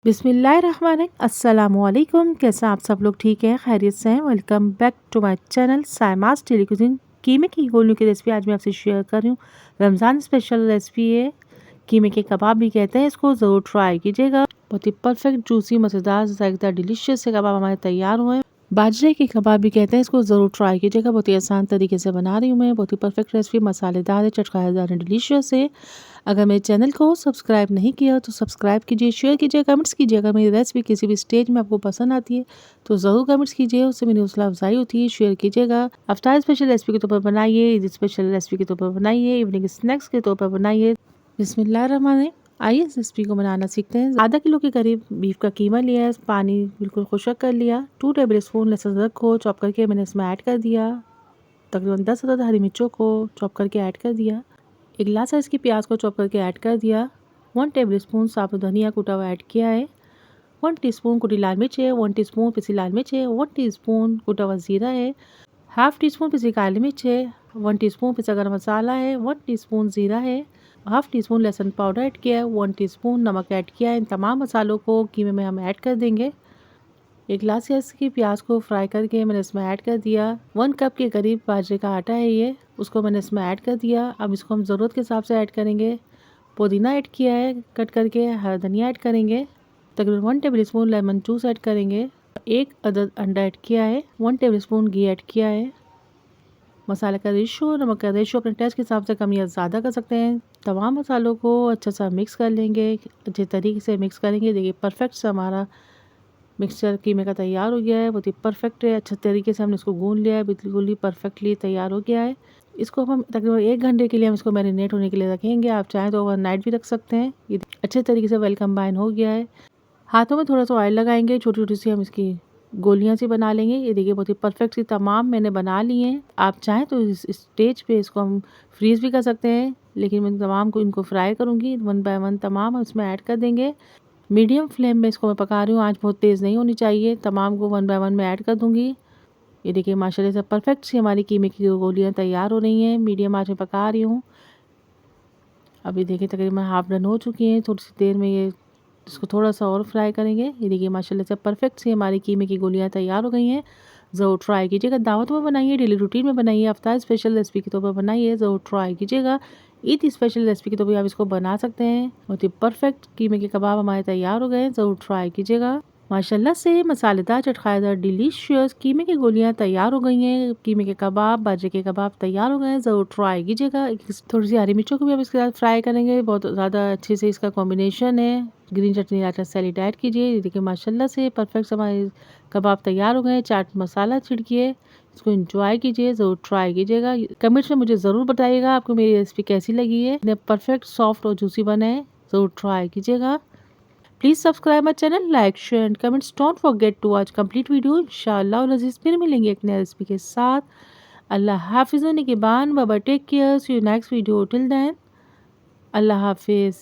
अस्सलामुअलैकुम। कैसा आप सब लोग ठीक हैं, खैरियत से हैं? Welcome back to my channel Saima's daily cooking. कीमे की गोलियों की रेसिपी आज मैं आपसे शेयर कर रही हूँ। रमज़ान स्पेशल रेसिपी है। कीमे के कबाब भी कहते हैं इसको, ज़रूर ट्राई कीजिएगा। बहुत ही परफेक्ट जूसी मज़ेदार जायकेदार डिलीशियस से कबाब हमारे तैयार हुए हैं। बाजरे के कबाब भी कहते हैं इसको, ज़रूर ट्राई कीजिएगा। बहुत ही आसान तरीके से बना रही हूँ मैं। बहुत ही परफेक्ट रेसिपी, मसालेदार है, चटखारेदार है, डिलीशियस है। अगर मेरे चैनल को सब्सक्राइब नहीं किया तो सब्सक्राइब कीजिए, शेयर कीजिए, कमेंट्स कीजिए। अगर मेरी रेसिपी किसी भी स्टेज में आपको पसंद आती है तो ज़रूर कमेंट्स कीजिए, उससे मेरी हौसला अफजाई होती है। शेयर कीजिएगा। अफ्तार स्पेशल रेसिपी के तौर पर बनाइए, ईद स्पेशल रेसिपी के तौर पर बनाइए, इवनिंग स्नैक्स के तौर पर बनाइए। बिस्मिल्लाहिर्रहमानिर्रहीम। आइए इस रेसिपी को बनाना सीखते हैं। आधा किलो के करीब बीफ का कीमा लिया है, पानी बिल्कुल खुशक कर लिया। 2 टेबल स्पून लहसुन अदरक को चॉप करके मैंने इसमें ऐड कर दिया। तकरीबन 10 अदद हरी मिर्चों को चॉप करके ऐड कर दिया। एक ग्लास साइज़ की प्याज को चॉप करके ऐड कर दिया। 1 टेबल स्पून साबुत धनिया कूटा हुआ ऐड किया है। 1 टीस्पून कुटी लाल मिर्च है। 1 टीस्पून पिसी लाल मिर्च है। 1 टीस्पून कुटा हुआ जीरा है। हाफ टी स्पून पिसी काली मिर्च है। 1 टीस्पून पिसा गरम मसाला है। 1 टीस्पून जीरा है। हाफ टी स्पून लहसुन पाउडर ऐड किया है। 1 टीस्पून नमक ऐड किया है। इन तमाम मसालों को कीमे में हम ऐड कर देंगे। एक ग्लास साइज़ की प्याज को फ्राई करके मैंने इसमें ऐड कर दिया। 1 कप के करीब बाजरे का आटा है ये, उसको मैंने इसमें ऐड कर दिया। अब इसको हम ज़रूरत के हिसाब से ऐड करेंगे। पुदीना ऐड किया है कट करके, हरा धनिया ऐड करेंगे। तकरीबन 1 table spoon lemon juice add करेंगे। 1 अदद अंडा ऐड किया है। 1 टेबल स्पून घी ऐड किया है। मसाले का रेशो, नमक का रेशो अपने टेस्ट के हिसाब से कम या ज़्यादा कर सकते हैं। तमाम मसालों को अच्छा सा मिक्स कर लेंगे, अच्छे तरीके से मिक्स करेंगे। देखिए परफेक्ट सा हमारा मिक्सचर कीमे का तैयार हो गया है। बहुत ही परफेक्ट है, अच्छे तरीके से हमने इसको गूंद लिया है, बिल्कुल ही परफेक्टली तैयार हो गया है। इसको हम तकरीबन 1 घंटे के लिए हम इसको मैरिनेट होने के लिए रखेंगे। आप चाहें तो ओवरनाइट भी रख सकते हैं। ये अच्छे तरीके से वेल कंबाइन हो गया है। हाथों में थोड़ा सा ऑयल लगाएंगे, छोटी छोटी सी हम इसकी गोलियां सी बना लेंगे। ये देखिए बहुत ही परफेक्ट सी तमाम मैंने बना ली हैं। आप चाहें तो इस स्टेज पे इसको हम फ्रीज़ भी कर सकते हैं, लेकिन मैं तमाम को इनको फ्राई करूँगी। 1 बाय 1 तमाम इसमें ऐड कर देंगे। मीडियम फ्लेम में इसको मैं पका रही हूँ, आँच बहुत तेज़ नहीं होनी चाहिए। तमाम को 1 बाय 1 मैं ऐड कर दूँगी। ये देखिए माशाल्लाह से परफेक्ट सी हमारी कीमे की गोलियाँ तैयार हो रही हैं। मीडियम आँच में पका रही हूँ। अभी देखिए तकरीबन हाफ डन हो चुकी हैं। थोड़ी सी देर में ये इसको थोड़ा सा और फ्राई करेंगे। ये देखिए माशाल्लाह से परफेक्ट सी हमारी कीमे की गोलियाँ तैयार हो गई हैं। ज़रूर ट्राई कीजिएगा। दावत में बनाइए, डेली रूटीन में बनाइए, अफ्तार स्पेशल रेसिपी के तौर पर बनाइए, ज़रूर ट्राई कीजिएगा। ईद स्पेशल रेसिपी के तौर पर आप इसको बना सकते हैं। बहुत ही परफेक्ट कीमे के कबाब हमारे तैयार हो गए हैं। ज़रूर ट्राई कीजिएगा। माशाल्लाह से मसालेदार चटखारेदार डिलीशियस कीमे की गोलियां तैयार हो गई हैं। कीमे के कबाब, बाजरे के कबाब तैयार हो गए हैं। ज़रूर ट्राई कीजिएगा। थोड़ी सी हरी मिर्चों को भी हम इसके साथ फ्राई करेंगे। बहुत ज़्यादा अच्छे से इसका कॉम्बिनेशन है। ग्रीन चटनी रायता सैलेड ऐड कीजिए। ये देखिए माशाल्लाह से परफेक्ट हमारे कबाब तैयार हो गए हैं। चाट मसाला छिड़किए, इसको एंजॉय कीजिए। ज़रूर ट्राई कीजिएगा। कमेंट्स में मुझे ज़रूर बताइएगा आपको मेरी रेसिपी कैसी लगी है। परफेक्ट सॉफ्ट और जूसी बने हैं। ज़रूर ट्राई कीजिएगा। Please subscribe my channel, like share and comments. Don't forget to watch complete video. इंशाअल्लाह और अजीज फिर मिलेंगे एक नई रेसिपी के साथ। अल्लाह हाफिज़, निगहबान, बाबा take care, see you next video. Till then अल्लाह हाफिज़।